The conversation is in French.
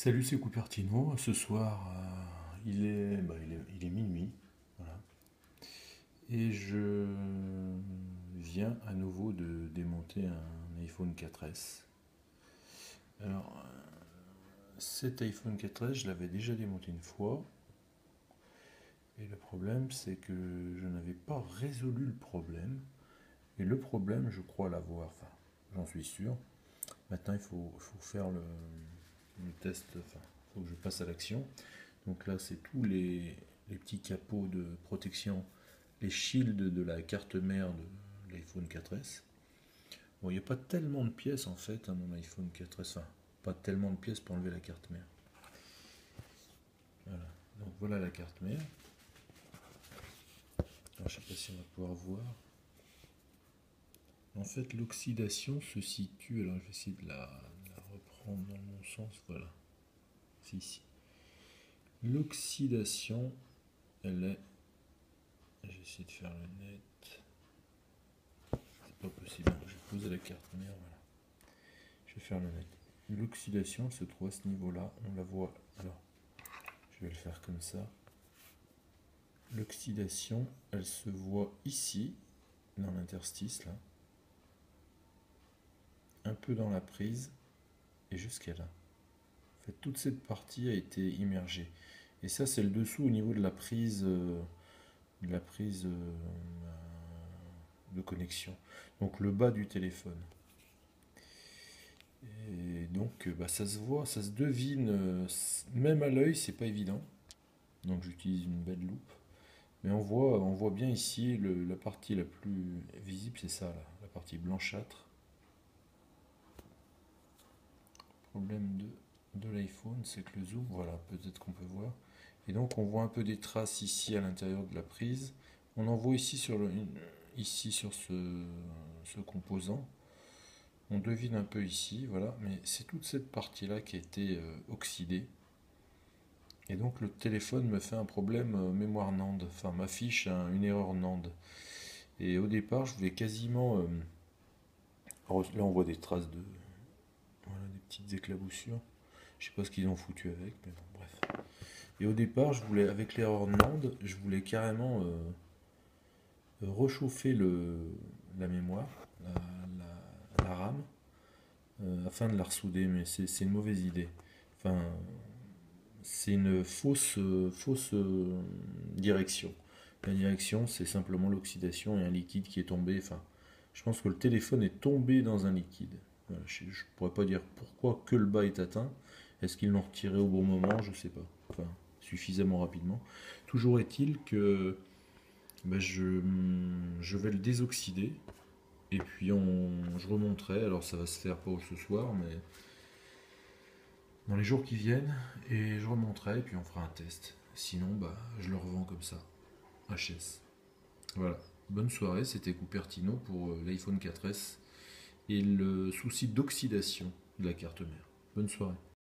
Salut, c'est Cupertino. Ce soir, il est minuit. Voilà. Et je viens à nouveau de démonter un iPhone 4S. Alors, cet iPhone 4S, je l'avais déjà démonté une fois. Et le problème, c'est que je n'avais pas résolu le problème. Et le problème, je crois l'avoir. Enfin, j'en suis sûr. Maintenant, il faut faire le test. Enfin, il faut que je passe à l'action. Donc là, c'est tous les petits capots de protection, les shields de la carte mère de l'iPhone 4S. Bon, il n'y a pas tellement de pièces en fait à mon iPhone 4S. Enfin, pas tellement de pièces pour enlever la carte mère. Voilà. Donc voilà la carte mère. Alors, je ne sais pas si on va pouvoir voir. En fait, l'oxydation se situe. Alors, je vais essayer de la reprendre dans le bon sens. Voilà. C'est ici. L'oxydation, elle est. J'ai essayé de faire le net. C'est pas possible. Je vais poser la carte mère. Voilà. Je vais faire le net. L'oxydation se trouve à ce niveau-là. On la voit. Alors, je vais le faire comme ça. L'oxydation, elle se voit ici, dans l'interstice, là. Un peu dans la prise et jusqu'à là. En fait, toute cette partie a été immergée. Et ça, c'est le dessous au niveau de la prise, de connexion. Donc le bas du téléphone. Et donc, ça se voit, ça se devine, même à l'œil, c'est pas évident. Donc j'utilise une belle loupe. Mais on voit bien ici la partie la plus visible, c'est ça, là, la partie blanchâtre. Le problème de l'iPhone, c'est que le zoom, voilà, peut-être qu'on peut voir. Et donc on voit un peu des traces ici à l'intérieur de la prise. On en voit ici sur ce composant. On devine un peu ici, voilà, mais c'est toute cette partie-là qui a été oxydée. Et donc le téléphone me fait un problème mémoire NAND, enfin m'affiche une erreur NAND. Et au départ, je voulais quasiment. Là, on voit des traces de. Voilà, des petites éclaboussures. Je sais pas ce qu'ils ont foutu avec, mais bon, bref. Et au départ, je voulais, avec l'erreur NAND, je voulais carrément rechauffer la mémoire, la RAM, afin de la ressouder, mais c'est une mauvaise idée. Enfin, c'est une fausse direction. La direction, c'est simplement l'oxydation et un liquide qui est tombé. Enfin, je pense que le téléphone est tombé dans un liquide. Voilà, je ne pourrais pas dire pourquoi que le bas est atteint. Est-ce qu'ils l'ont retiré au bon moment? Je ne sais pas. Enfin, suffisamment rapidement. Toujours est-il que je vais le désoxyder. Et puis je remonterai. Alors ça va se faire pas ce soir, mais dans les jours qui viennent. Et je remonterai et puis on fera un test. Sinon, je le revends comme ça. HS. Voilà. Bonne soirée, c'était Cupertino pour l'iPhone 4S et le souci d'oxydation de la carte mère. Bonne soirée.